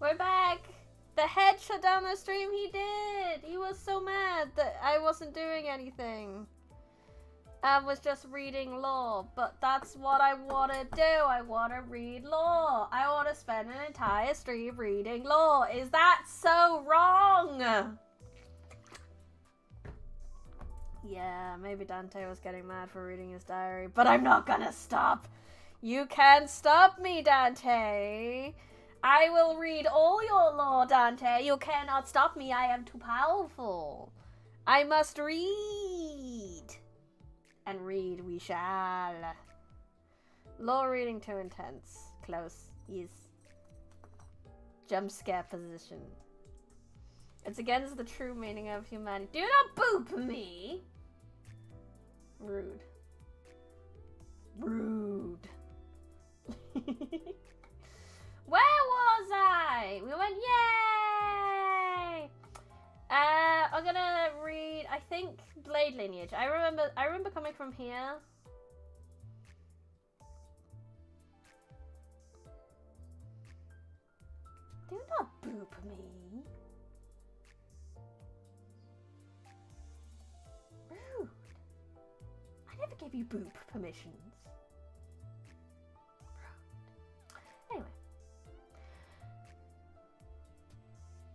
We're back! The head shut down the stream, he did! He was so mad that I wasn't doing anything. I was just reading lore, but that's what I want to do. I want to read lore. I want to spend an entire stream reading lore. Is that so wrong? Yeah, maybe Dante was getting mad for reading his diary, but I'm not gonna stop. You can't stop me, Dante. I will read all your lore, Dante. You cannot stop me. I am too powerful. I must read. And read we shall. Lore reading too intense. Close. Yes. Jump scare position. It's against the true meaning of humanity. Do not boop me! Rude. Rude. Where was I? We went, yay! I'm gonna read, I think, Blade Lineage. I remember coming from here. Do not boop me. Rude. I never gave you boop permissions. Rude. Anyway.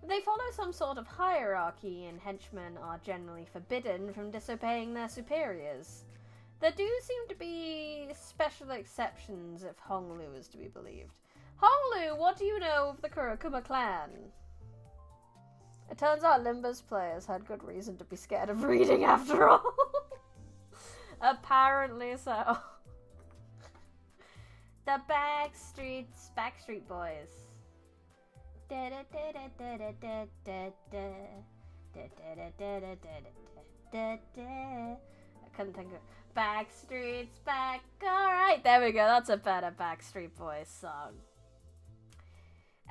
They follow some sort of hierarchy, and henchmen are generally forbidden from disobeying their superiors. There do seem to be special exceptions if Honglu is to be believed. Honglu, what do you know of the Kurokuma clan? It turns out Limbus players had good reason to be scared of reading after all. Apparently so. The Backstreet Boys. I couldn't think of Backstreet's back. Alright, there we go. That's a better Backstreet Boys song.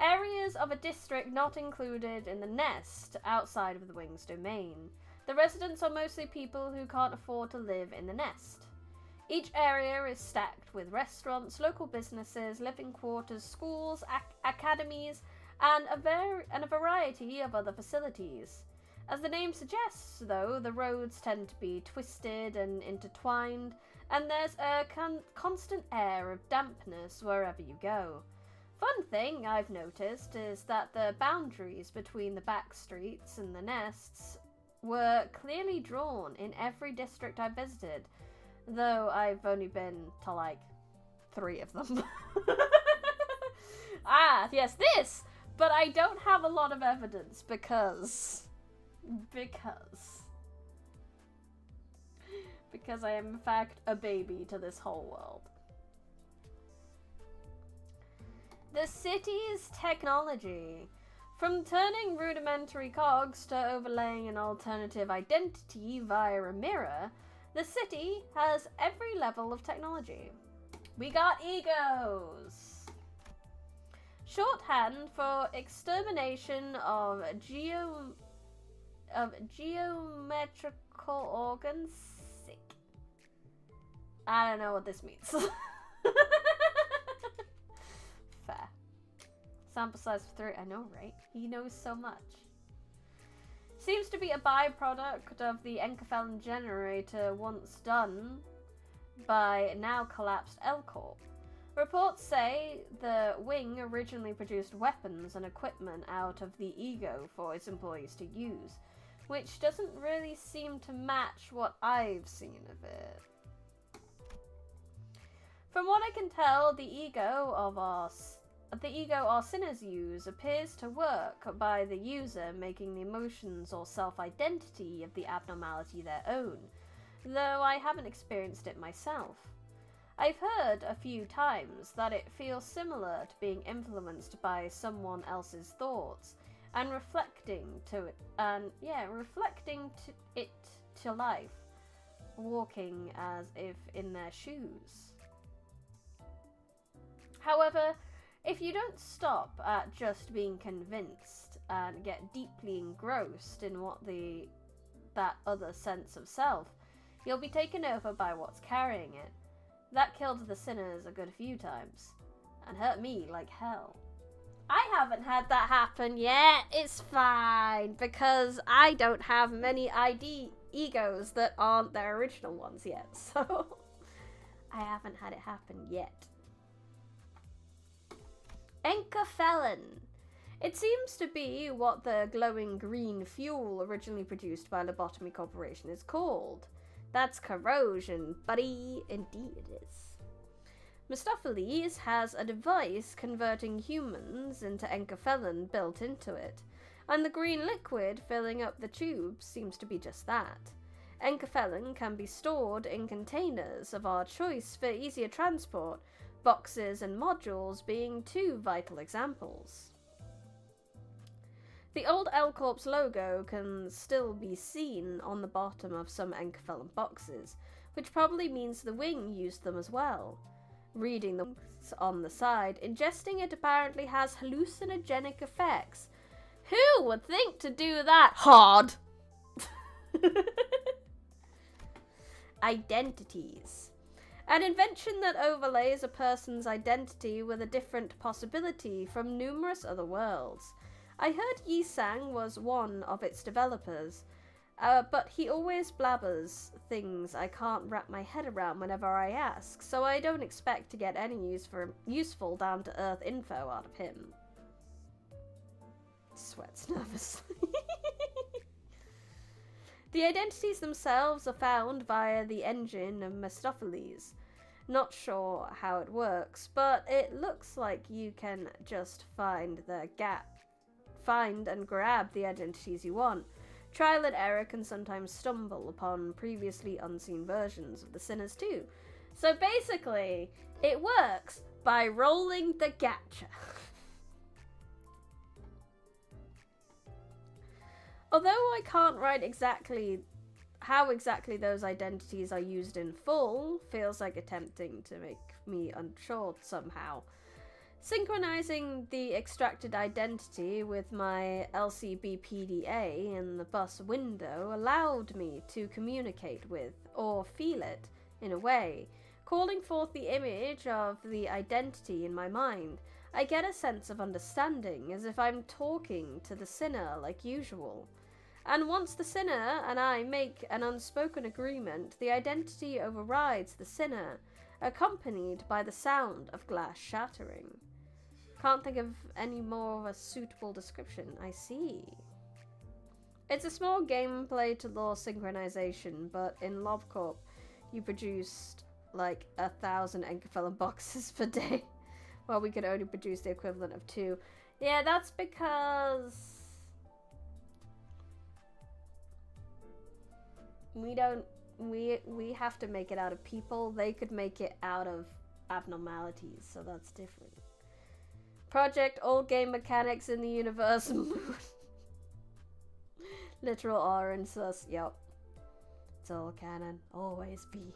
Areas of a district not included in the nest outside of the Wing's domain. The residents are mostly people who can't afford to live in the nest. Each area is stacked with restaurants, local businesses, living quarters, schools, academies, and a variety of other facilities. As the name suggests, though, the roads tend to be twisted and intertwined, and there's a constant air of dampness wherever you go. Fun thing I've noticed is that the boundaries between the back streets and the nests were clearly drawn in every district I visited, though I've only been to like 3 of them. Ah, yes, this! But I don't have a lot of evidence because I am in fact a baby to this whole world. The city's technology. From turning rudimentary cogs to overlaying an alternative identity via a mirror, the city has every level of technology. We got egos. Shorthand for extermination of geometrical organs. Sick. I don't know what this means. Fair. Sample size for 3. I know, right? He knows so much. Seems to be a byproduct of the Encephalon generator once done by now collapsed L-Corp. Reports say the Wing originally produced weapons and equipment out of the ego for its employees to use, which doesn't really seem to match what I've seen of it. From what I can tell, the ego our sinners use appears to work by the user making the emotions or self-identity of the abnormality their own, though I haven't experienced it myself. I've heard a few times that it feels similar to being influenced by someone else's thoughts and reflecting it to life, walking as if in their shoes. However, if you don't stop at just being convinced and get deeply engrossed in that other sense of self, you'll be taken over by what's carrying it. That killed the sinners a good few times, and hurt me like hell. I haven't had that happen yet. It's fine, because I don't have many ID egos that aren't their original ones yet, so I haven't had it happen yet. Enkerfelon. It seems to be what the glowing green fuel originally produced by Lobotomy Corporation is called. That's corrosion, buddy. Indeed it is. Mistopheles has a device converting humans into Enkerfelon built into it, and the green liquid filling up the tubes seems to be just that. Enkerfelon can be stored in containers of our choice for easier transport, boxes and modules being two vital examples. The old L-Corp's logo can still be seen on the bottom of some Enkerfelon boxes, which probably means the wing used them as well. Reading the on the side, ingesting it apparently has hallucinogenic effects. Who would think to do that hard? Identities. An invention that overlays a person's identity with a different possibility from numerous other worlds. I heard Yisang was one of its developers, but he always blabbers things I can't wrap my head around whenever I ask, so I don't expect to get any useful down-to-earth info out of him. Sweats nervously. The identities themselves are found via the engine of Mistopheles. Not sure how it works, but it looks like you can just find and grab the identities you want. Trial and error can sometimes stumble upon previously unseen versions of the sinners too. So basically, it works by rolling the gatcha. Although I can't write exactly how exactly those identities are used in full, feels like attempting to make me unsure somehow. Synchronizing the extracted identity with my LCB PDA in the bus window allowed me to communicate with, or feel it, in a way. Calling forth the image of the identity in my mind, I get a sense of understanding, as if I'm talking to the sinner like usual. And once the sinner and I make an unspoken agreement, the identity overrides the sinner, accompanied by the sound of glass shattering. Can't think of any more of a suitable description. I see. It's a small gameplay to law synchronization, but in LobCorp, you produced like 1,000 Enkerfelon boxes per day, while we could only produce the equivalent of 2. Yeah, that's because we have to make it out of people. They could make it out of abnormalities, so that's different. Project old game mechanics in the universe. Literal R and sus. Yup. It's all canon. Always be.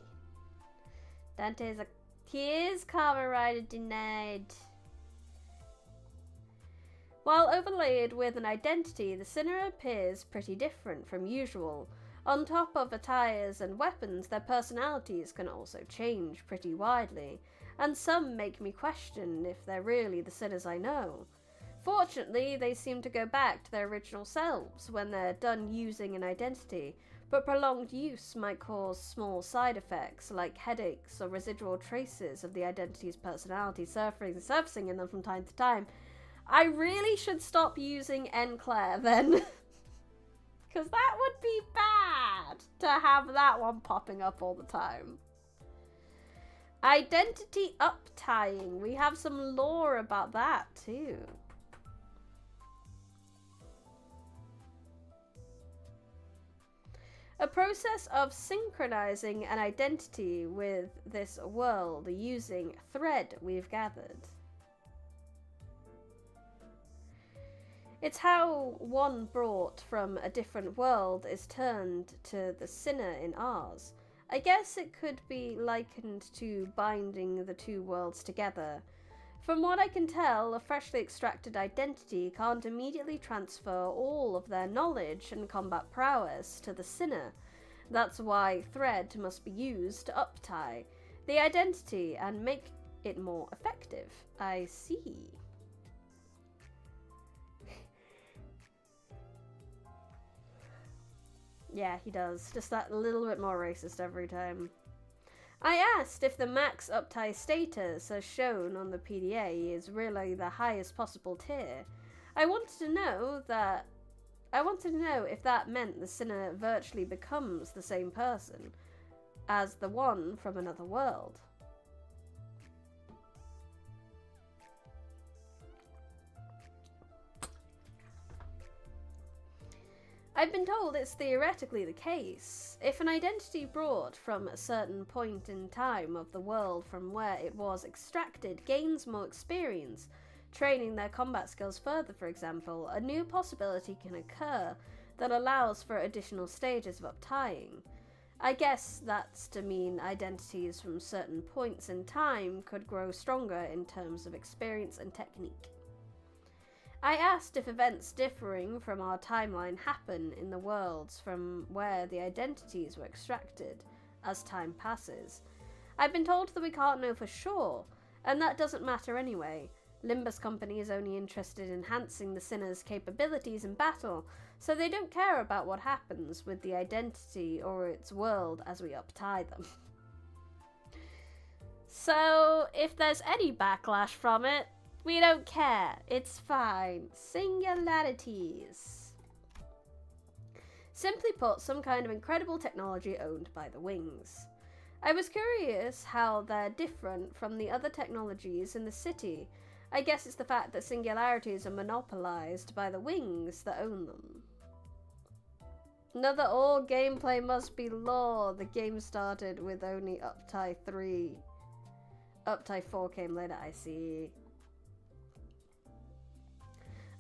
Dante's a Here's Kamen Rider denied. While overlaid with an identity, the sinner appears pretty different from usual. On top of attires and weapons, their personalities can also change pretty widely, and some make me question if they're really the sinners I know. Fortunately, they seem to go back to their original selves when they're done using an identity, but prolonged use might cause small side effects like headaches or residual traces of the identity's personality surfacing in them from time to time. I really should stop using Enclair then, because that would be bad to have that one popping up all the time. Identity uptying. We have some lore about that too. A process of synchronizing an identity with this world using thread, we've gathered. It's how one brought from a different world is turned to the sinner in ours. I guess it could be likened to binding the two worlds together. From what I can tell, a freshly extracted identity can't immediately transfer all of their knowledge and combat prowess to the sinner. That's why thread must be used to uptie the identity and make it more effective. I see. Yeah, he does. Just that little bit more racist every time. I asked if the max uptie status as shown on the PDA is really the highest possible tier. I wanted to know if that meant the sinner virtually becomes the same person as the one from another world. I've been told it's theoretically the case. If an identity brought from a certain point in time of the world from where it was extracted gains more experience, training their combat skills further, for example, a new possibility can occur that allows for additional stages of uptying. I guess that's to mean identities from certain points in time could grow stronger in terms of experience and technique. I asked if events differing from our timeline happen in the worlds from where the identities were extracted as time passes. I've been told that we can't know for sure, and that doesn't matter anyway. Limbus Company is only interested in enhancing the sinner's capabilities in battle, so they don't care about what happens with the identity or its world as we uptie them. So, if there's any backlash from it, we don't care. It's fine. Singularities. Simply put, some kind of incredible technology owned by the Wings. I was curious how they're different from the other technologies in the city. I guess it's the fact that singularities are monopolized by the Wings that own them. Another all gameplay must be lore. The game started with only Uptie 3. Uptie 4 came later, I see.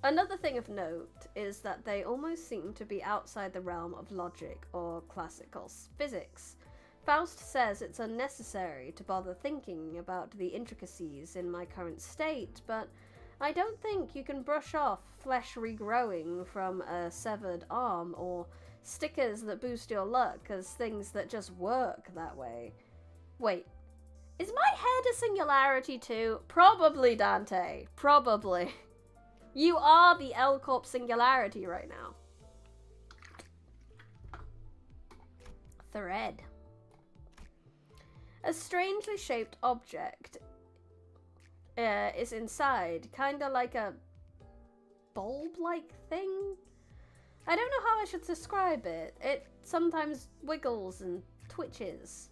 Another thing of note is that they almost seem to be outside the realm of logic or classical physics. Faust says it's unnecessary to bother thinking about the intricacies in my current state, but I don't think you can brush off flesh regrowing from a severed arm or stickers that boost your luck as things that just work that way. Wait, is my head a singularity too? Probably, Dante. Probably. You are the L-Corp singularity right now. Thread. A strangely shaped object is inside, kinda like a bulb-like thing? I don't know how I should describe it. It sometimes wiggles and twitches.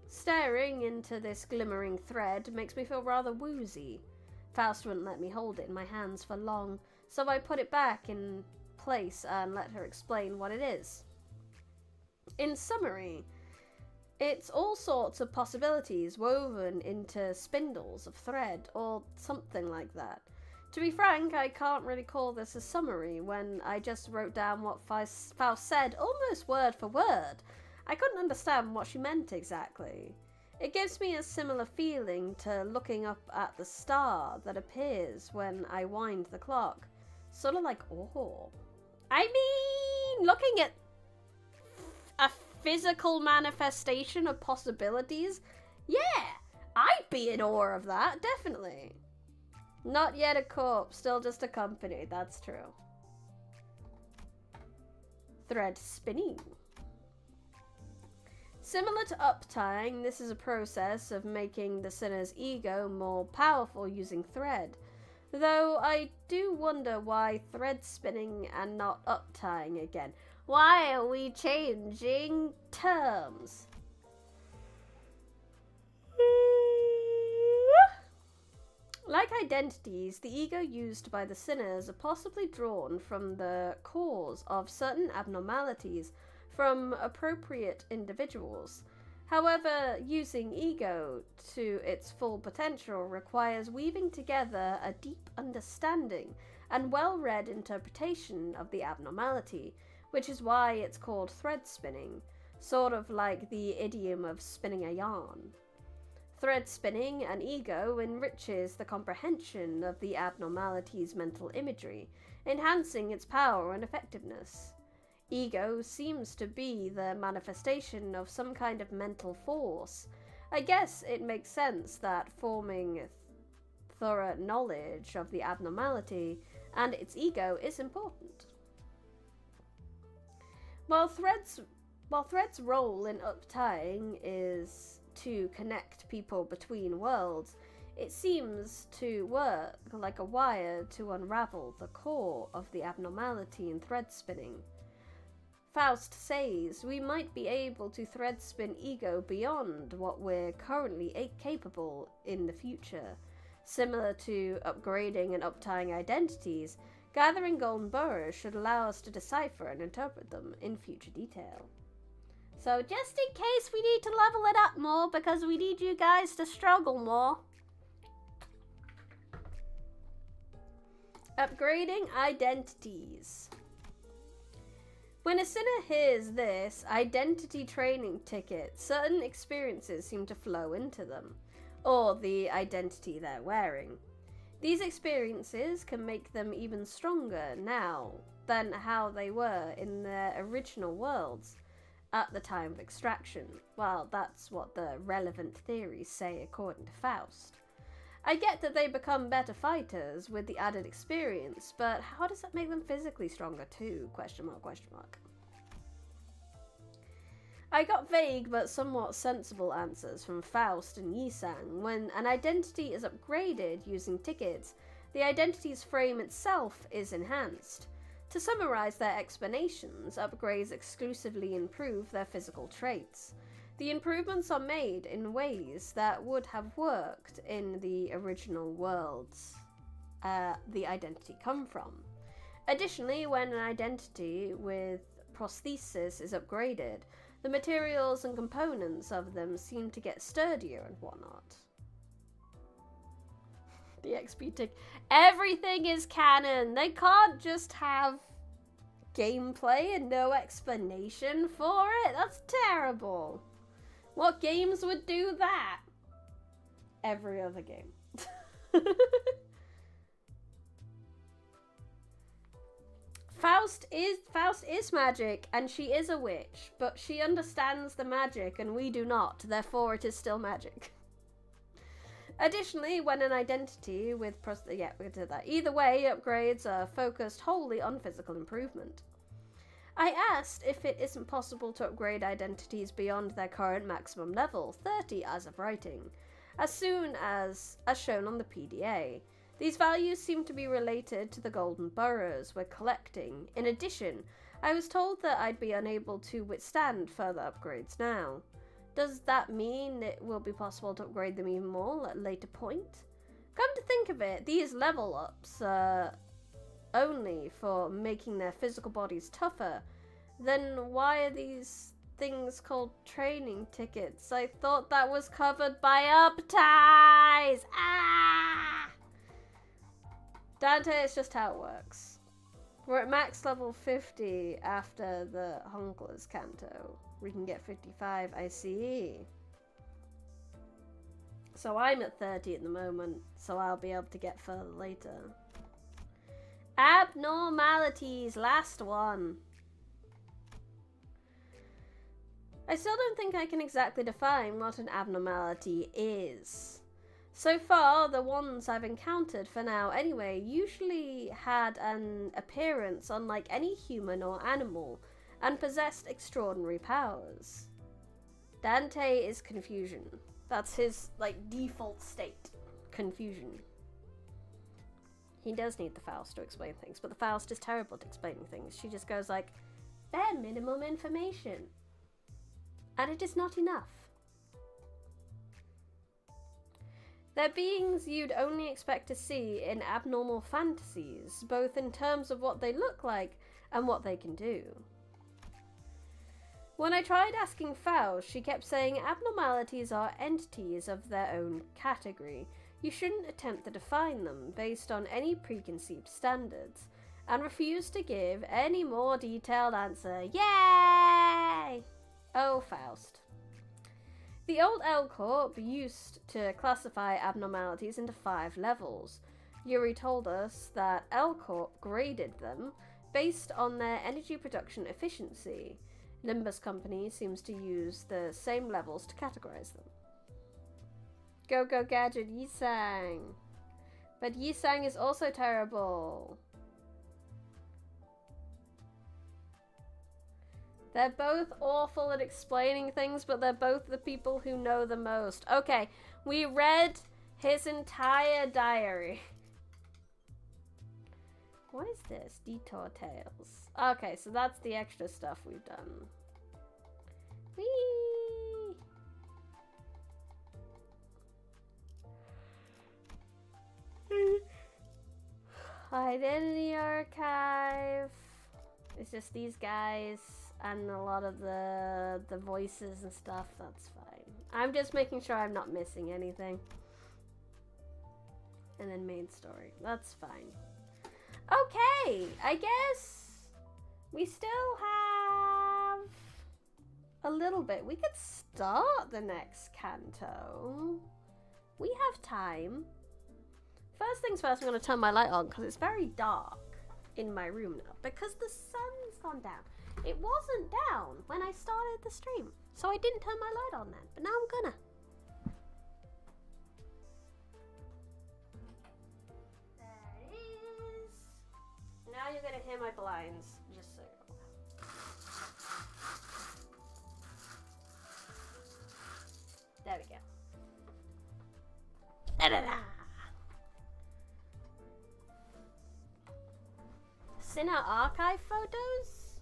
Staring into this glimmering thread makes me feel rather woozy. Faust wouldn't let me hold it in my hands for long, so I put it back in place and let her explain what it is. In summary, it's all sorts of possibilities woven into spindles of thread, or something like that. To be frank, I can't really call this a summary when I just wrote down what Faust said almost word for word. I couldn't understand what she meant exactly. It gives me a similar feeling to looking up at the star that appears when I wind the clock. Sort of like awe. I mean, looking at a physical manifestation of possibilities? Yeah, I'd be in awe of that, definitely. Not yet a corpse, still just a company, that's true. Thread spinning. Similar to uptying, this is a process of making the sinner's ego more powerful using thread. Though I do wonder why thread spinning and not uptying again. Why are we changing terms? Like identities, the ego used by the sinners are possibly drawn from the cause of certain abnormalities from appropriate individuals. However, using ego to its full potential requires weaving together a deep understanding and well-read interpretation of the abnormality, which is why it's called thread spinning, sort of like the idiom of spinning a yarn. Thread spinning and ego enriches the comprehension of the abnormality's mental imagery, enhancing its power and effectiveness. Ego seems to be the manifestation of some kind of mental force. I guess it makes sense that forming thorough knowledge of the abnormality and its ego is important. While Thread's role in uptying is to connect people between worlds, it seems to work like a wire to unravel the core of the abnormality in thread spinning. Faust says we might be able to thread spin ego beyond what we're currently capable in the future. Similar to upgrading and uptying identities, gathering golden boroughs should allow us to decipher and interpret them in future detail. So just in case we need to level it up more because we need you guys to struggle more. Upgrading identities. When a sinner hears this identity training ticket, certain experiences seem to flow into them, or the identity they're wearing. These experiences can make them even stronger now than how they were in their original worlds at the time of extraction. Well, that's what the relevant theories say according to Faust. I get that they become better fighters with the added experience, but how does that make them physically stronger too? Question mark, question mark. I got vague but somewhat sensible answers from Faust and Yisang. When an identity is upgraded using tickets, the identity's frame itself is enhanced. To summarize their explanations, upgrades exclusively improve their physical traits. The improvements are made in ways that would have worked in the original worlds the identity come from. Additionally, when an identity with prosthesis is upgraded, the materials and components of them seem to get sturdier and whatnot. The XP tick. Everything is canon. They can't just have gameplay and no explanation for it. That's terrible. What games would do that? Every other game. Faust is magic, and she is a witch, but she understands the magic and we do not, therefore it is still magic. Additionally, when an identity with yeah, we did that. Either way, upgrades are focused wholly on physical improvement. I asked if it isn't possible to upgrade identities beyond their current maximum level, 30 as of writing, as soon as shown on the PDA. These values seem to be related to the golden boroughs we're collecting. In addition, I was told that I'd be unable to withstand further upgrades now. Does that mean it will be possible to upgrade them even more at a later point? Come to think of it, these level ups are only for making their physical bodies tougher. Then why are these things called training tickets? I thought that was covered by upties! Ah! Dante, it's just how it works. We're at max level 50 after the Honkler's Canto. We can get 55 ICE. So I'm at 30 at the moment, so I'll be able to get further later. Abnormalities, last one. I still don't think I can exactly define what an abnormality is. So far, the ones I've encountered for now anyway usually had an appearance unlike any human or animal and possessed extraordinary powers. Dante is confusion. That's his, default state. Confusion. He does need the Faust to explain things, but the Faust is terrible at explaining things. She just goes like, bare minimum information. And it is not enough. They're beings you'd only expect to see in abnormal fantasies, both in terms of what they look like and what they can do. When I tried asking Faust, she kept saying abnormalities are entities of their own category. You shouldn't attempt to define them based on any preconceived standards, and refused to give any more detailed answer. Yay! Oh, Faust. The old L Corp used to classify abnormalities into 5 levels. Yuri told us that L Corp graded them based on their energy production efficiency. Limbus Company seems to use the same levels to categorize them. Go Go Gadget Yisang. But Yisang is also terrible. They're both awful at explaining things, but they're both the people who know the most. Okay, we read his entire diary. What is this? Detour Tales. Okay, so that's the extra stuff we've done. Whee! Identity archive. It's just these guys and a lot of the voices and stuff. That's fine. I'm just making sure I'm not missing anything. And then main story. That's fine. Okay, I guess we still have a little bit. We could start the next canto. We have time. First things first, I'm going to turn my light on because it's very dark in my room now because the sun's gone down. It wasn't down when I started the stream, so I didn't turn my light on then, but now I'm gonna. There it is. Now you're gonna hear my blinds, just so you know. There we go. Da-da-da. In our archive photos?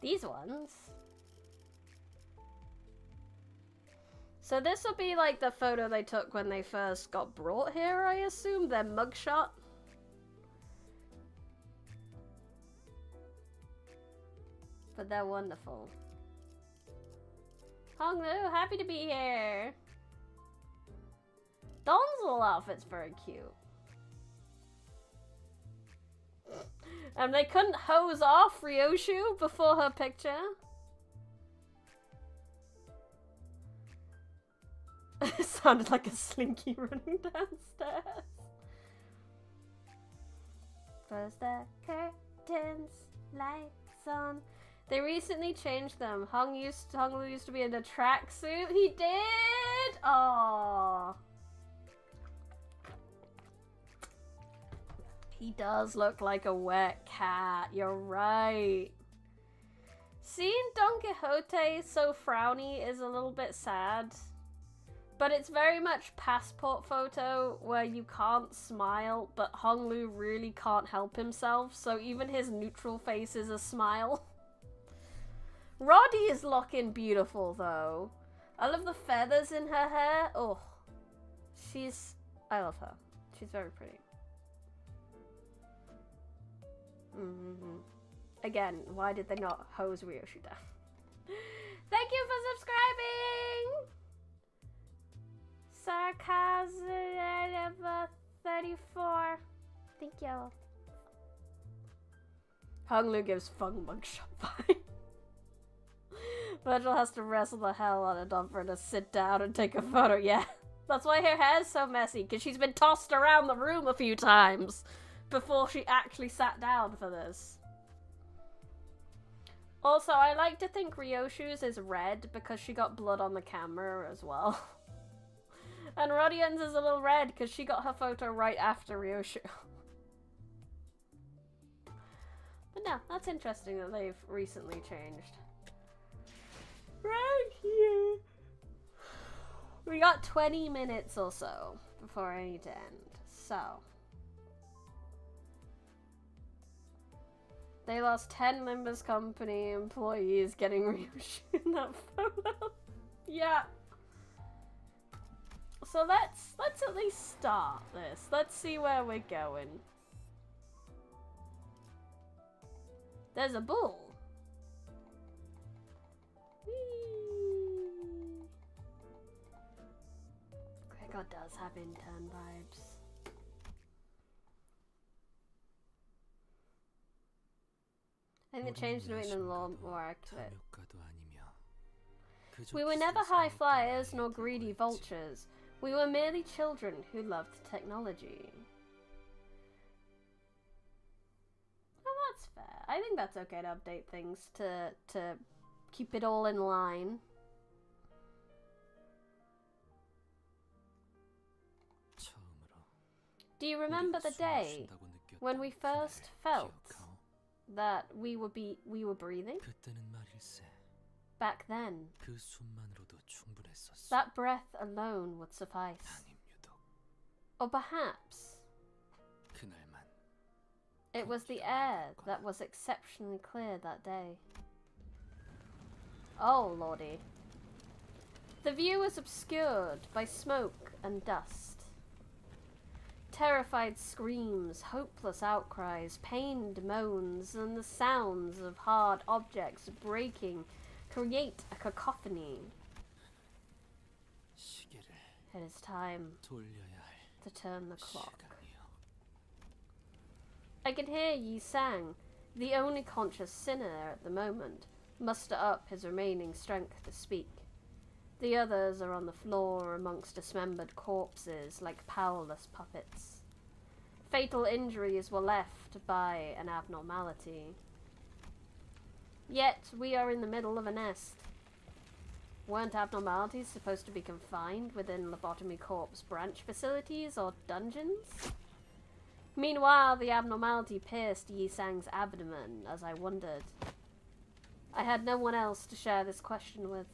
These ones? So this will be like the photo they took when they first got brought here, I assume? Their mugshot? But they're wonderful. Honglu, happy to be here! Dawn's little outfit's very cute. And they couldn't hose off Ryoshu before her picture. It sounded like a slinky running downstairs. Close the curtains, lights on. They recently changed them. Honglu used to be in a tracksuit. He did! Aww. He does look like a wet cat. You're right. Seeing Don Quixote so frowny is a little bit sad. But it's very much passport photo where you can't smile, but Honglu really can't help himself, so even his neutral face is a smile. Roddy is looking beautiful though. I love the feathers in her hair. Oh, I love her. She's very pretty. Again, why did they not hose Ryoshu down? Thank you for subscribing! Sarcasm 34. Thank you. Honglu gives Fung mugshot vibe. Virgil has to wrestle the hell out of Dom for her to sit down and take a photo. Yeah, that's why her hair's so messy, because she's been tossed around the room a few times before she actually sat down for this. Also, I like to think Ryoshu's is red because she got blood on the camera as well. And Rodian's is a little red because she got her photo right after Ryoshu. But no, that's interesting that they've recently changed. Right here. We got 20 minutes or so before I need to end. So. They lost 10 Limbus Company employees getting Ryoshu in that photo. Yeah. So let's at least start this. Let's see where we're going. There's a bull. Whee! Gregor does have intern vibes. I think they changed to make them more accurate. We were never high flyers nor greedy vultures. We were merely children who loved technology. Oh, that's fair. I think that's okay to update things to keep it all in line. Do you remember the day When we first felt that we were breathing, back then, that breath alone would suffice. Or perhaps it was the air that was exceptionally clear that day. Oh, lordy. The view was obscured by smoke and dust. Terrified screams, hopeless outcries, pained moans, and the sounds of hard objects breaking create a cacophony. It is time to turn the clock. I can hear Yi Sang, the only conscious sinner at the moment, muster up his remaining strength to speak. The others are on the floor amongst dismembered corpses like powerless puppets. Fatal injuries were left by an abnormality. Yet we are in the middle of a nest. Weren't abnormalities supposed to be confined within Lobotomy Corp's branch facilities or dungeons? Meanwhile, the abnormality pierced Yi Sang's abdomen as I wondered. I had no one else to share this question with.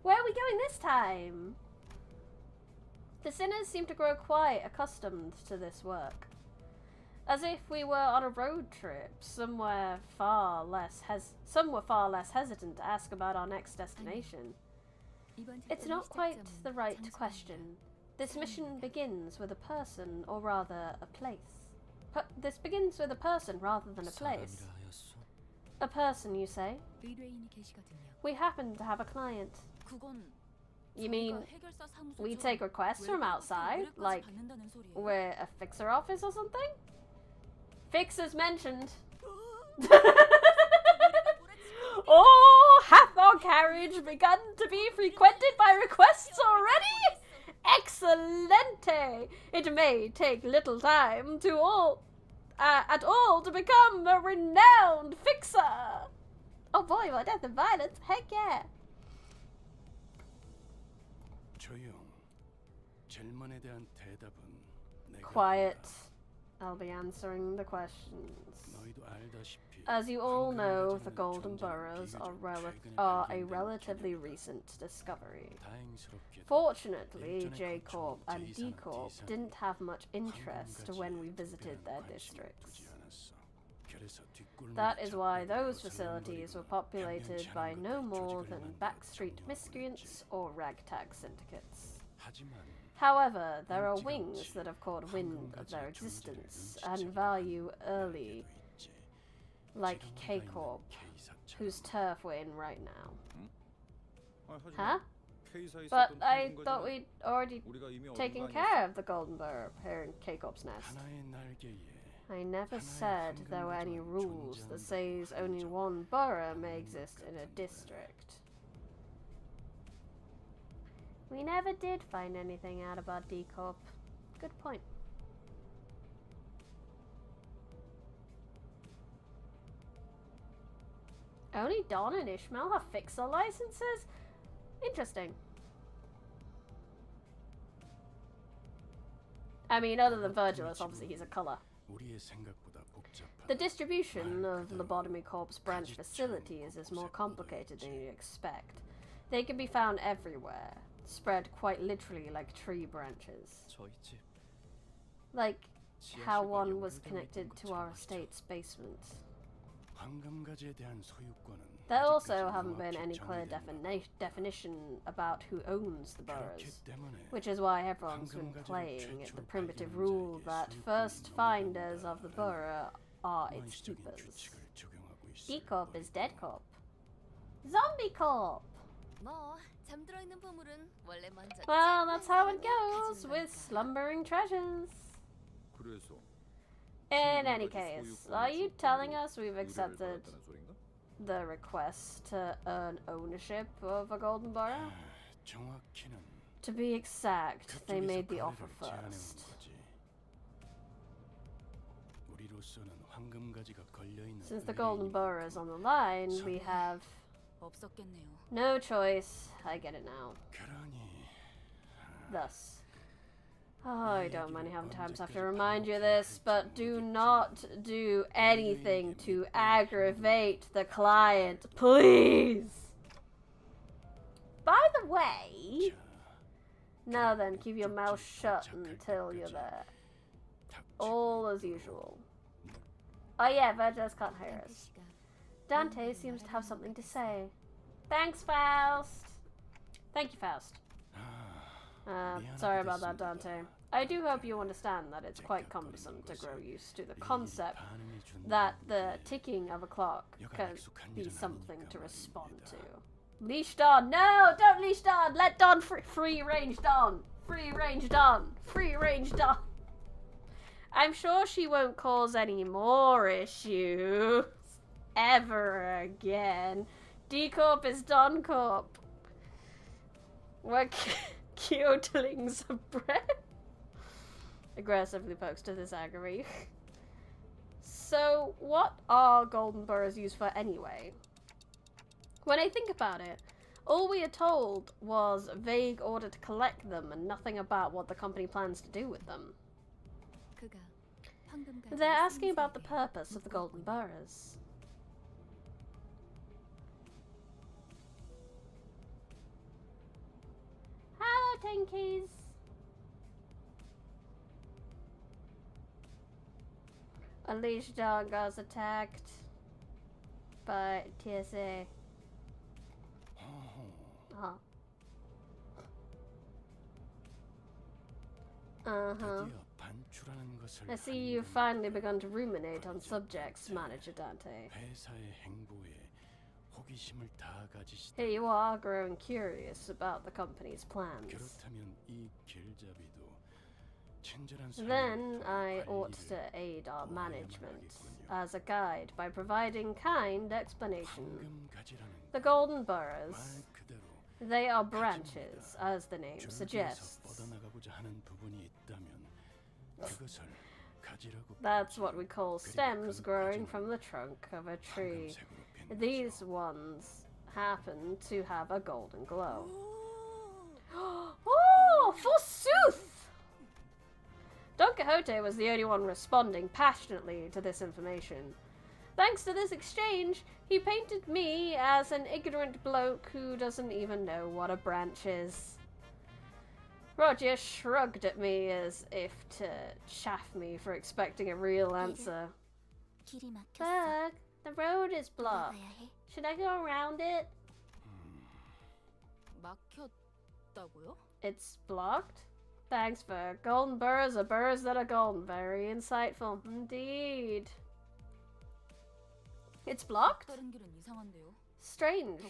Where are we going this time? The sinners seemed to grow quite accustomed to this work. As if we were on a road trip, some were far less hesitant to ask about our next destination. It's not quite the right question. This mission begins with a person, or rather a place. This begins with a person rather than a place. A person, you say? We happen to have a client. You mean we take requests from outside? Like we're a fixer office or something? Fixers mentioned. Oh, hath our carriage begun to be frequented by requests already? Excellente! It may take little time at all to become a renowned fixer. Oh boy, what death and violence? Heck yeah! Quiet. I'll be answering the questions. As you all know, the Golden Burrows are a relatively recent discovery. Fortunately, J Corp and D Corp didn't have much interest when we visited their districts. That is why those facilities were populated by no more than backstreet miscreants or ragtag syndicates. However, there are wings that have caught wind of their existence and value early, like K-Corp, whose turf we're in right now. Huh? But I thought we'd already taken care of the Golden Burrow here in K-Corp's nest. I never said there were any rules that says only one borough may exist in a district. We never did find anything out about D-Corp. Good point. Only Don and Ishmael have fixer licenses? Interesting. I mean, other than Virgilus, obviously he's a colour. The distribution of Lobotomy Corp's branch facilities is more complicated than you'd expect. They can be found everywhere, spread quite literally like tree branches. Like how one was connected to our estate's basement. There also haven't been any clear definition about who owns the boroughs, which is why everyone's been playing at the primitive rule that first finders of the borough are its keepers. D-Corp is Dead Corp. Zombie Corp! Well, that's how it goes with slumbering treasures. In any case, are you telling us we've accepted the request to earn ownership of a Golden Borough? To be exact, they made the offer first. Since the Golden Borough is on the line, we have no choice. I get it now. Thus, Oh, I don't mind how many times I have to remind you of this, but do not do anything to aggravate the client, please! By the way... Now then, keep your mouth shut until you're there. All as usual. Oh yeah, Virgos can't hear us. Dante seems to have something to say. Thanks, Faust! Thank you, Faust. Sorry about that, Dante. I do hope you understand that it's quite cumbersome to grow used to the concept that the ticking of a clock can be something to respond to. Leash Dawn! No! Don't leash Dawn! Let Dawn free range Dawn! Free range Dawn! Free range Dawn! I'm sure she won't cause any more issues ever again. D-Corp is Dawn Corp. We're Kyotlings of bread. Aggressively pokes to this aggery. So, what are golden burrs used for anyway? When I think about it, all we are told was a vague order to collect them and nothing about what the company plans to do with them. They're asking about the purpose of the golden burrs. Hello, Tinkies! Unleashed Dog was attacked by TSA. Oh. Uh-huh. I see you've finally begun to ruminate on subjects, Manager Dante. Here you are, growing curious about the company's plans. Then I ought to aid our management as a guide by providing kind explanation. The golden burrs, they are branches, as the name suggests. That's what we call stems growing from the trunk of a tree. These ones happen to have a golden glow. Oh, forsooth! Don Quixote was the only one responding passionately to this information. Thanks to this exchange, he painted me as an ignorant bloke who doesn't even know what a branch is. Roger shrugged at me as if to chaff me for expecting a real answer. Look, the road is blocked. Should I go around it? It's blocked? Thanks, Ver. Golden burrs are burrs that are golden. Very insightful. Indeed. It's blocked? Strange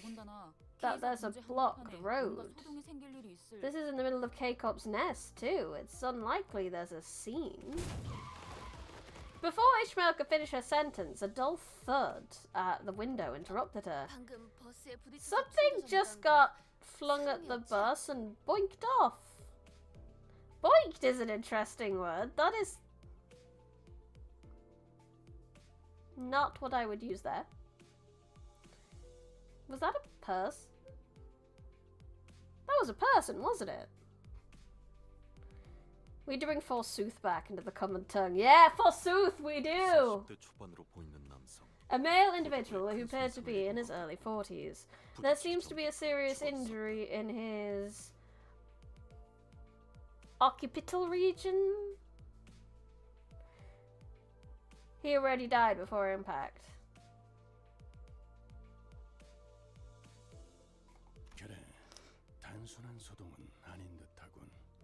that there's a blocked road. This is in the middle of K-Cop's nest, too. It's unlikely there's a scene. Before Ishmael could finish her sentence, a dull thud at the window interrupted her. Something just got flung at the bus and boinked off. Boinked is an interesting word. That is not what I would use there. Was that a purse? That was a person, wasn't it? We do bring forsooth back into the common tongue. Yeah, forsooth we do! A male individual who appeared to be in his early 40s. There seems to be a serious injury in his occipital region? He already died before impact.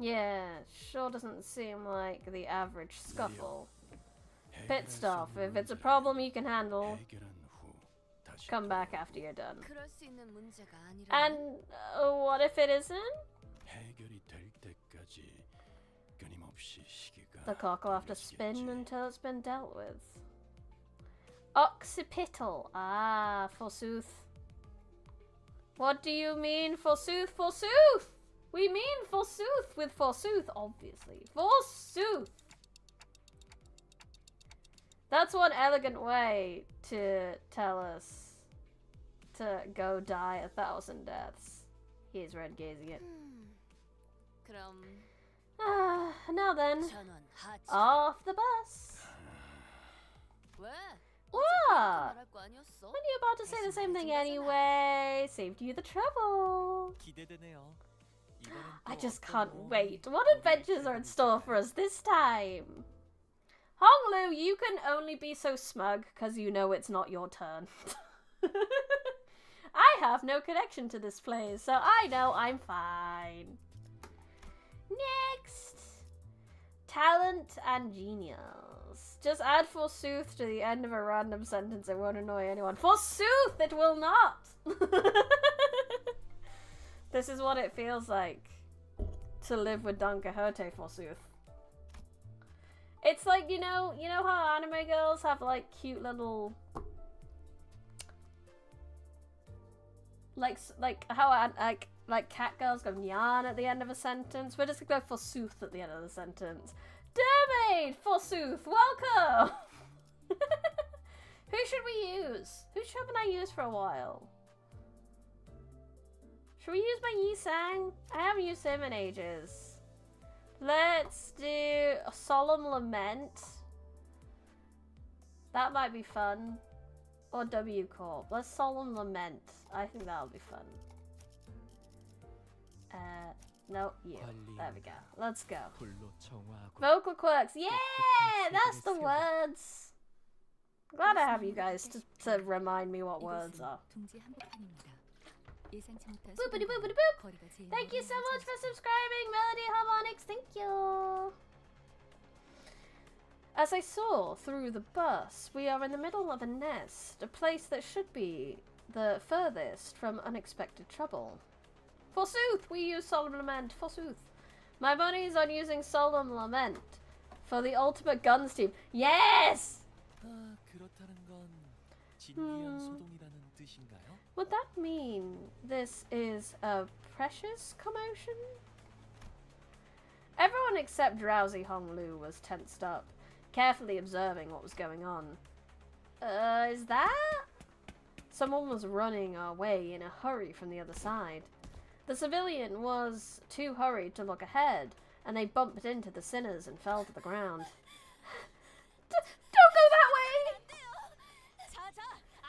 Yeah, sure doesn't seem like the average scuffle. Pit stop. If it's a problem you can handle, come back after you're done. And what if it isn't? The clock will have to spin until it's been dealt with. Occipital. Ah, forsooth. What do you mean, forsooth, forsooth? We mean forsooth with forsooth, obviously. Forsooth! That's one elegant way to tell us to go die 1,000 deaths. He's red gazing it. Now then, off the bus. What? Weren't you about to say the same thing anyway? Saved you the trouble. I just can't wait. What adventures are in store for us this time? Honglu, you can only be so smug because you know it's not your turn. I have no connection to this place, so I know I'm fine. Next! Talent and genius. Just add forsooth to the end of a random sentence. It won't annoy anyone. Forsooth, it will not! This is what it feels like to live with Don Quixote, forsooth. It's like, you know how anime girls have like cute little... Like how like cat girls go nyan at the end of a sentence. We're just gonna go forsooth at the end of the sentence. Dermaid, forsooth, welcome! Who should we use? Who shouldn't I use for a while? Should we use my Yi-Sang? I haven't used him in ages. Let's do a Solemn Lament. That might be fun. Or W Corp. Let's Solemn Lament. I think that'll be fun. No, you. There we go. Let's go. Vocal quirks. Yeah! That's the words! Glad I have you guys to remind me what words are. Boopity boopity boop! Thank you so much for subscribing, Melody Harmonics. Thank you! As I saw through the bus, we are in the middle of a nest, a place that should be the furthest from unexpected trouble. Forsooth, we use Solemn Lament, forsooth. My money's on using Solemn Lament for the ultimate guns team. Yes! Would that mean this is a precious commotion? Everyone except drowsy Honglu was tensed up, carefully observing what was going on. Is that? Someone was running our way in a hurry from the other side. The civilian was too hurried to look ahead, and they bumped into the sinners and fell to the ground. Don't go that way!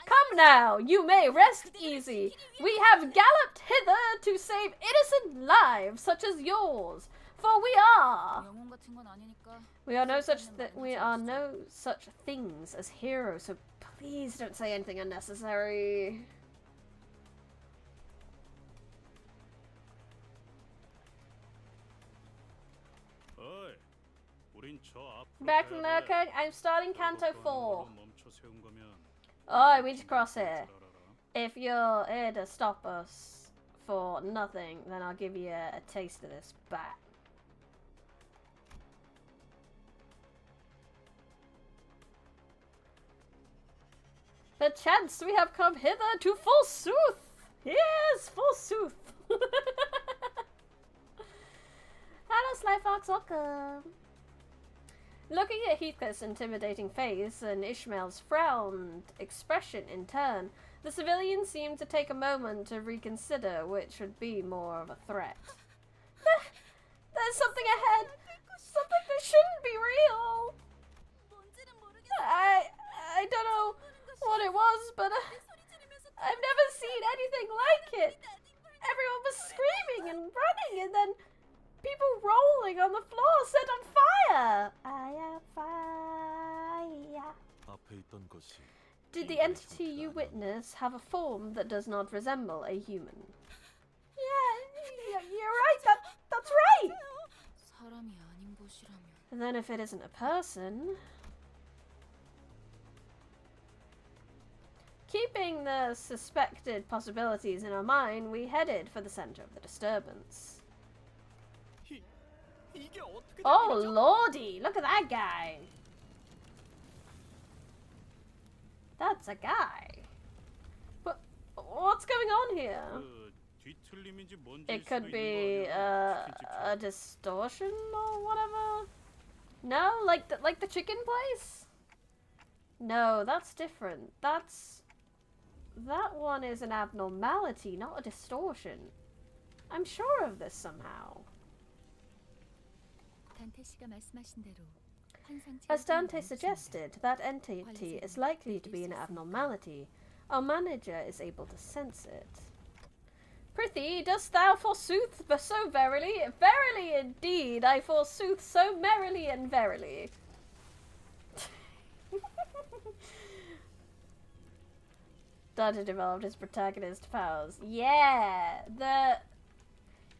Come now, you may rest easy. We have galloped hither to save innocent lives such as yours. For we are no such things as heroes, so please don't say anything unnecessary. Back from Nurka, I'm starting Canto 4. Oh, we need to cross here. If you're here to stop us for nothing, then I'll give you a taste of this bat. Perchance we have come hither to forsooth! Yes, forsooth! Hello, Slyfox, welcome! Looking at Heathcliff's intimidating face and Ishmael's frowned expression in turn, the civilian seemed to take a moment to reconsider which would be more of a threat. There's something ahead! Something that shouldn't be real! I don't know what it was, but I've never seen anything like it! Everyone was screaming and running, and then people rolling on the floor set on fire! I am fire. Did the entity you witness have a form that does not resemble a human? Yeah, you're right. That's right! And then if it isn't a person... Keeping the suspected possibilities in our mind, we headed for the center of the disturbance. Oh lordy, look at that guy. That's a guy. But what's going on here? It could be a distortion or whatever. No, like the chicken place? No, that's different. That one is an abnormality, not a distortion. I'm sure of this somehow. As Dante suggested, that entity is likely to be an abnormality. Our manager is able to sense it. Prithee, dost thou forsooth so verily? Verily indeed, I forsooth so merrily and verily. Dante developed his protagonist powers. Yeah,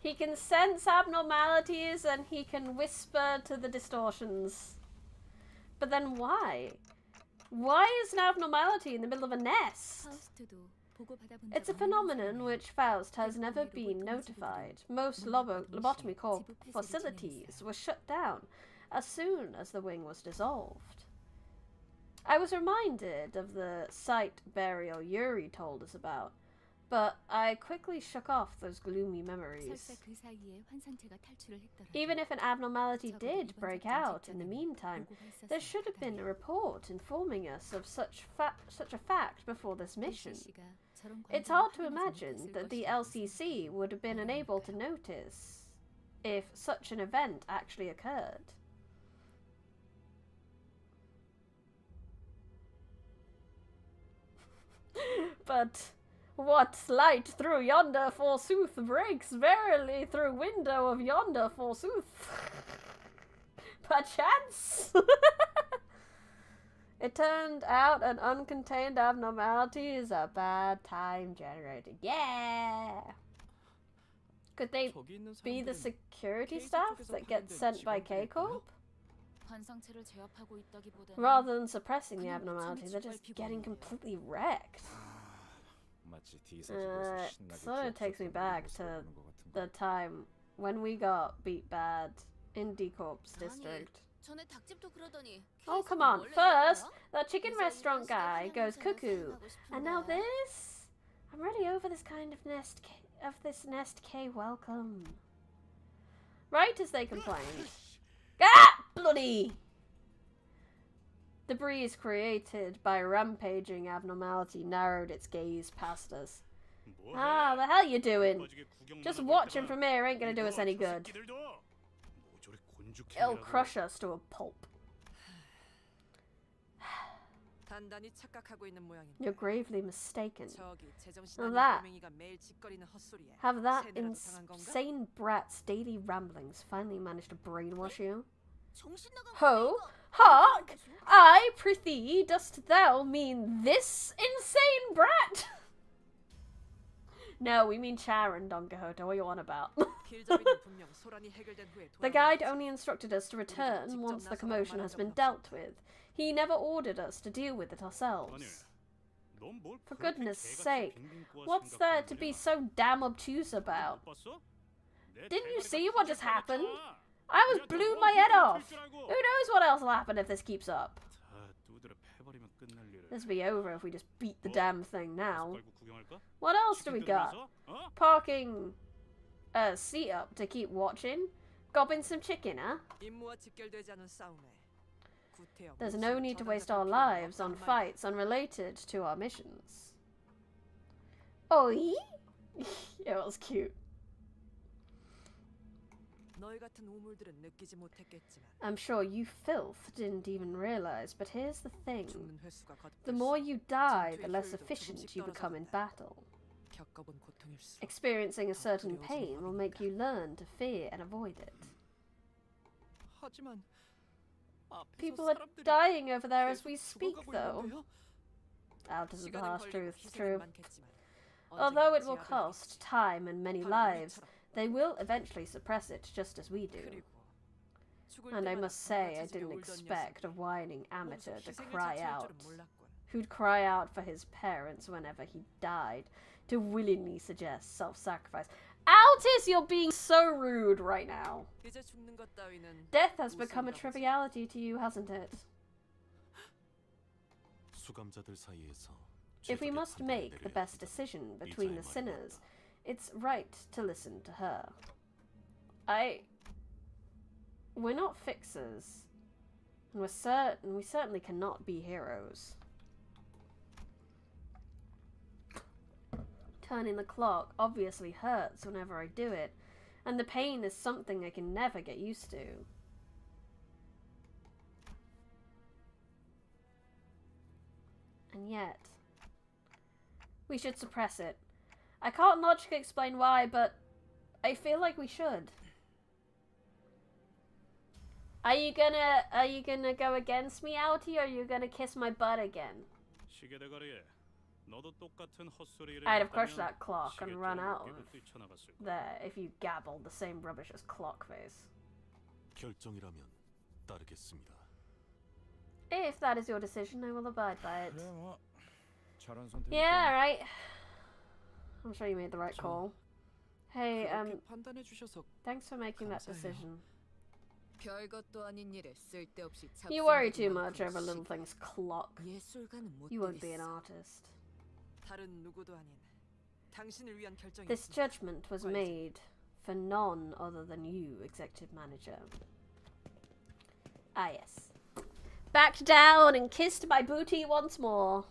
he can sense abnormalities and he can whisper to the distortions. But then why? Why is an abnormality in the middle of a nest? It's a phenomenon which Faust has never been notified. Most lobotomy facilities were shut down as soon as the wing was dissolved. I was reminded of the site burial Yuri told us about, but I quickly shook off those gloomy memories. Even if an abnormality did break out in the meantime, there should have been a report informing us of such a fact before this mission. It's hard to imagine that the LCC would have been unable to notice if such an event actually occurred. But what light through yonder forsooth breaks verily through window of yonder forsooth. Perchance. It turned out an uncontained abnormality is a bad time generator. Yeah! Could they be the security staff that get sent by K-Corp? Rather than suppressing the abnormality, they're just getting completely wrecked. Sort of takes me back to the time when we got beat bad in D-Corp's district. Oh, come on. First, that chicken restaurant guy goes cuckoo. And now this? I'm ready over this kind of nest K welcome. Right as they complained. Ah! Bloody! The breeze created by rampaging abnormality narrowed its gaze past us. Ah, the hell you doing? Just watching from here ain't gonna do us any good. It'll crush us to a pulp. You're gravely mistaken. Have that insane brat's daily ramblings finally managed to brainwash you? Ho! Hark! I, prithee, dost thou mean this insane brat? No, we mean Charon, Don Quixote. What are you on about? The guide only instructed us to return once the commotion has been dealt with. He never ordered us to deal with it ourselves. For goodness sake, what's there to be so damn obtuse about? Didn't you see what just happened? I was blew my head off. Who knows what else will happen if this keeps up? This will be over if we just beat the damn thing now. What else do we got? Parking a seat up to keep watching? Gobbing some chicken, huh? There's no need to waste our lives on fights unrelated to our missions. Oi? Yeah, it was cute. I'm sure you filth didn't even realize, but here's the thing. The more you die, the less efficient you become in battle. Experiencing a certain pain will make you learn to fear and avoid it. People are dying over there as we speak, though. Out is the harsh truth, it's true. Although it will cost time and many lives, they will eventually suppress it just as we do. And I must say, I didn't expect a whining amateur to cry out. Who'd cry out for his parents whenever he died, to willingly suggest self-sacrifice. Altis, you're being so rude right now. Death has become a triviality to you, hasn't it? If we must make the best decision between the sinners, it's right to listen to her. We're not fixers. And we certainly cannot be heroes. Turning the clock obviously hurts whenever I do it, and the pain is something I can never get used to. And yet, we should suppress it. I can't logically explain why, but I feel like we should. Are you gonna go against me, Outie, or are you gonna kiss my butt again? I'd have crushed that clock and run out of there if you gabbled the same rubbish as Clockface. If that is your decision, I will abide by it. Yeah, right. I'm sure you made the right call. Hey, thanks for making that decision. You worry too much over little things clock. You won't be an artist. This judgment was made for none other than you, Executive Manager. Ah, yes. Backed down and kissed my booty once more.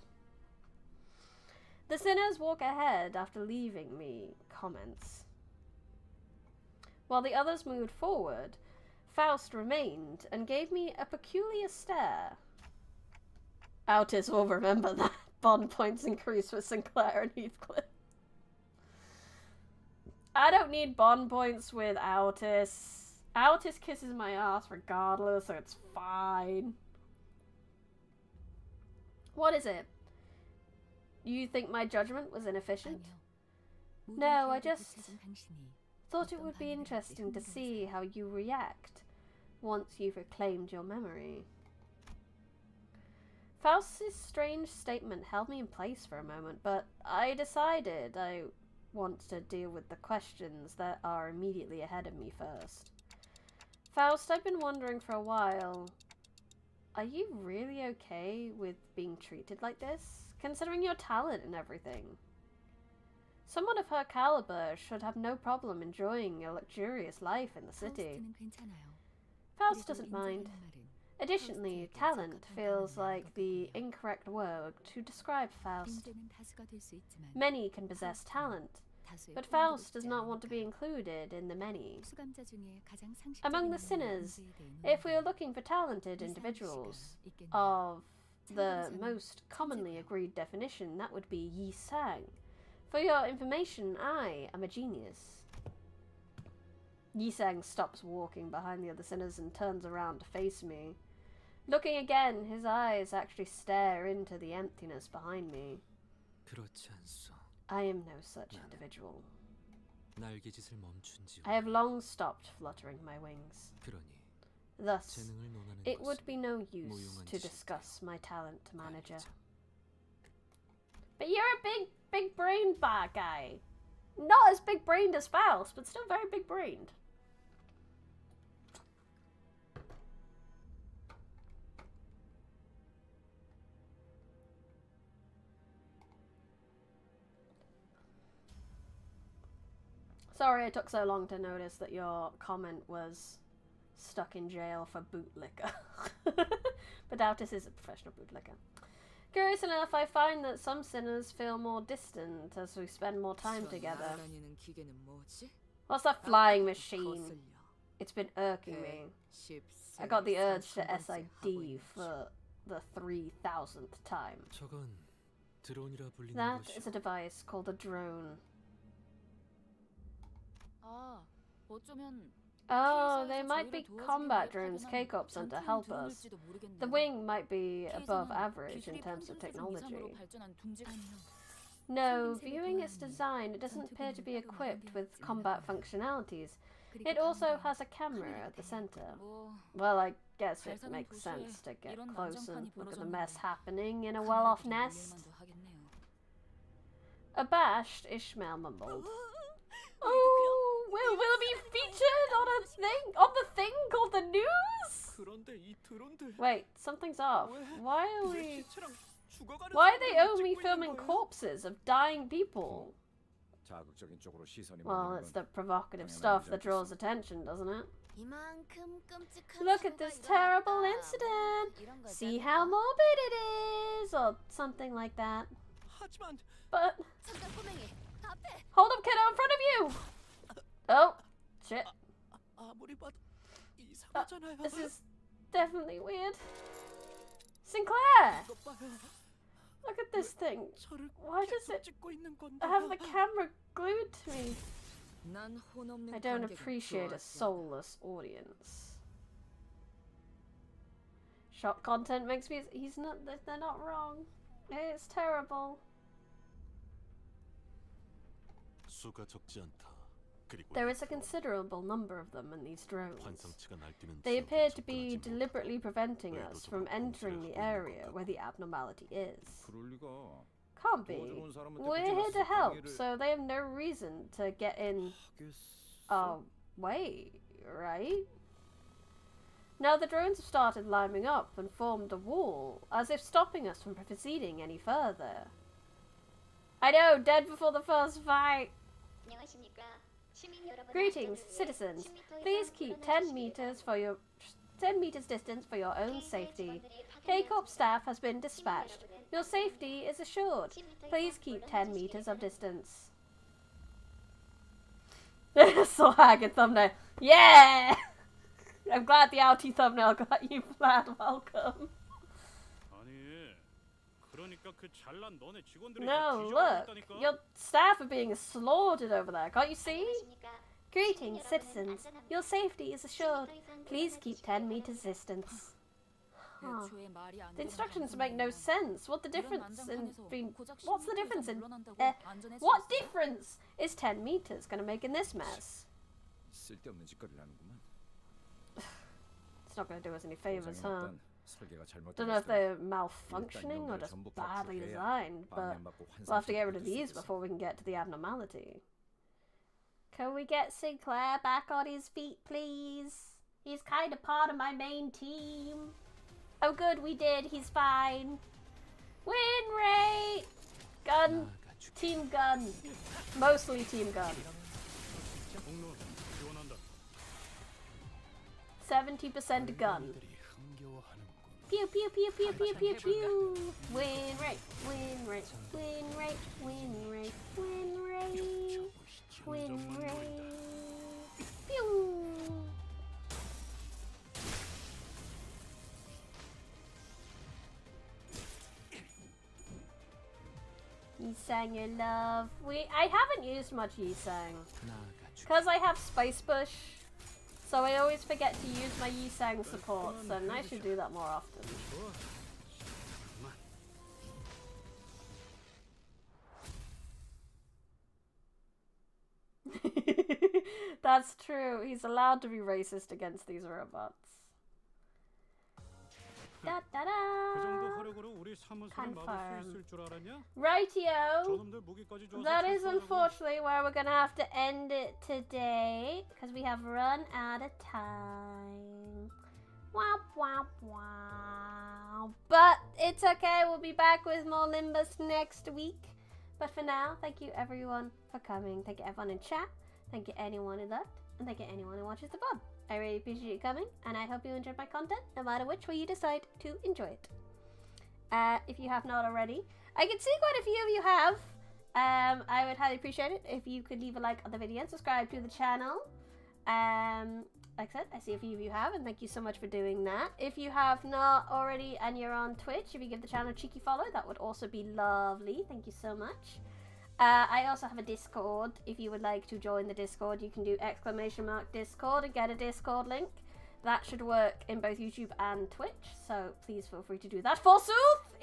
The sinners walk ahead after leaving me comments. While the others moved forward, Faust remained and gave me a peculiar stare. Outis will remember that. Bond points increase for Sinclair and Heathcliff. I don't need bond points with Outis. Outis kisses my ass regardless, so it's fine. What is it? You think my judgment was inefficient? No, I just thought it would be interesting to see how you react once you've reclaimed your memory. Faust's strange statement held me in place for a moment, but I decided I want to deal with the questions that are immediately ahead of me first. Faust, I've been wondering for a while, are you really okay with being treated like this, considering your talent and everything? Someone of her caliber should have no problem enjoying a luxurious life in the city. Faust doesn't mind. Additionally, talent feels like the incorrect word to describe Faust. Many can possess talent, but Faust does not want to be included in the many. Among the sinners, if we are looking for talented individuals, of the most commonly agreed definition, that would be Yi Sang. For your information, I am a genius. Yi Sang stops walking behind the other sinners and turns around to face me. Looking again, his eyes actually stare into the emptiness behind me. I am no such individual. I have long stopped fluttering my wings. Thus, it would be no use to discuss my talent, Manager. But you're a big-brained bad guy. Not as big-brained as Faust, but still very big-brained. Sorry it took so long to notice that your comment was stuck in jail for bootlicker. But Doutis is a professional bootlicker. Curious enough, I find that some sinners feel more distant as we spend more time together. What's that flying machine? It's been irking me. I got the urge to SID for the 3,000th time. That is a device called a drone. Oh, they might be combat drones K-Corp sent to help us. The wing might be above average in terms of technology. No, viewing its design, it doesn't appear to be equipped with combat functionalities. It also has a camera at the center. Well, I guess it makes sense to get close and look at the mess happening in a well-off nest. Abashed, Ishmael mumbled. Oh, will it be featured on the thing called the news? Wait, something's off. Why are they only filming corpses of dying people? Well, it's the provocative stuff that draws attention, doesn't it? Look at this terrible incident. See how morbid it is, or something like that. But hold up, kiddo, in front of you! Oh, shit. This is definitely weird. Sinclair! Look with this thing? Why does it have the camera glued to me? I don't appreciate a soulless audience. Shop content makes me. They're not wrong. It's terrible. There is a considerable number of them in these drones. They appear to be deliberately preventing us from entering the area where the abnormality is. Can't be. We're here to help, so they have no reason to get in our way, right? Now the drones have started lining up and formed a wall, as if stopping us from proceeding any further. I know, dead before the first fight! Greetings, citizens. Please keep 10 meters distance for your own safety. K-Corp staff has been dispatched. Your safety is assured. Please keep 10 meters of distance. So haggard thumbnail. Yeah! I'm glad the outie thumbnail got you flat. Welcome. No, look. Your staff are being slaughtered over there. Can't you see? Greetings, citizens. Your safety is assured. Please keep 10 meters distance. Huh. The instructions make no sense. What's the difference in what difference is 10 meters going to make in this mess? It's not going to do us any favors, huh? Don't know if they're malfunctioning or just badly designed, but we'll have to get rid of these before we can get to the abnormality. Can we get Sinclair back on his feet, please? He's kind of part of my main team. Oh good, we did. He's fine. Win rate! Gun. Team gun. Mostly team gun. 70% gun. Pew pew pew pew pew pew pew. Win rate, win rate, win rate, win rate, win rate, win rate. Pew. Yisang your love. I haven't used much Yisang because I have Spice Bush. So I always forget to use my Yisang supports, and I should do that more often. That's true. He's allowed to be racist against these robots. Da da da. Confirm. Rightio. That is unfortunately where we're gonna have to end it today because we have run out of time. Wow, wow, wow. But it's okay. We'll be back with more Limbus next week. But for now, thank you everyone for coming. Thank you everyone in chat. Thank you anyone who left, and thank you anyone who watches the VOD. I really appreciate you coming, and I hope you enjoyed my content, no matter which way you decide to enjoy it. If you have not already, I can see quite a few of you have. I would highly appreciate it if you could leave a like on the video and subscribe to the channel. Like I said, I see a few of you have, and thank you so much for doing that. If you have not already and you're on Twitch, if you give the channel a cheeky follow, that would also be lovely. Thank you so much. I also have a Discord. If you would like to join the Discord, you can do !Discord and get a Discord link. That should work in both YouTube and Twitch, so please feel free to do that. Forsooth!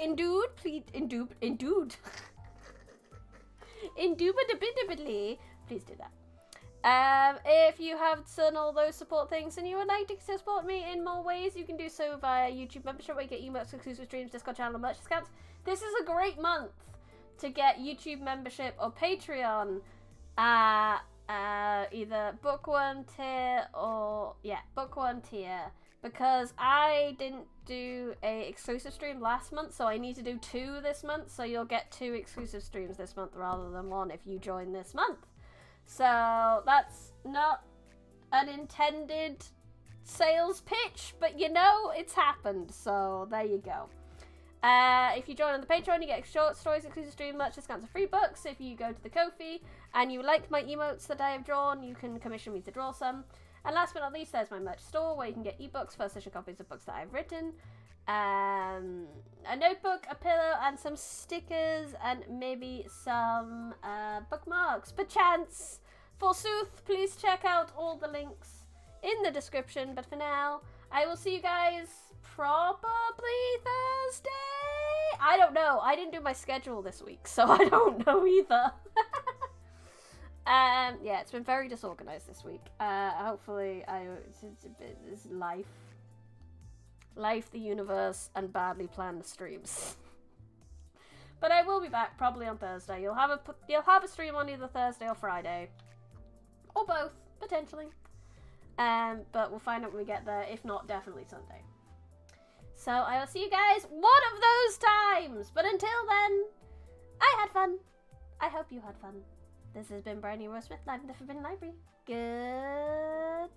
Indubitably, please do that. If you have done all those support things and you would like to support me in more ways, you can do so via YouTube membership, where you get emotes, exclusive streams, Discord channel, merch discounts. This is a great month to get YouTube membership or Patreon at either book 1 tier or book 1 tier, because I didn't do a exclusive stream last month, so I need to do 2 this month, so you'll get 2 exclusive streams this month rather than 1 if you join this month. So that's not an intended sales pitch, but you know, it's happened, so there you go. If you join on the Patreon, you get short stories, exclusive stream, merch discounts, and free books. If you go to the Kofi and you like my emotes that I have drawn, you can commission me to draw some. And last but not least, there's my merch store, where you can get ebooks, first edition copies of books that I've written, A notebook, a pillow, and some stickers, and maybe some bookmarks, perchance. Forsooth, please check out all the links in the description, but for now, I will see you guys probably Thursday? I don't know. I didn't do my schedule this week, so I don't know either. Yeah, it's been very disorganized this week. Hopefully, it's life, the universe, and badly planned streams. But I will be back probably on Thursday. You'll have a stream on either Thursday or Friday, or both potentially. But we'll find out when we get there. If not, definitely Sunday. So I will see you guys one of those times. But until then, I had fun. I hope you had fun. This has been Briny Rose Smith, live in the Forbidden Library. Goodbye.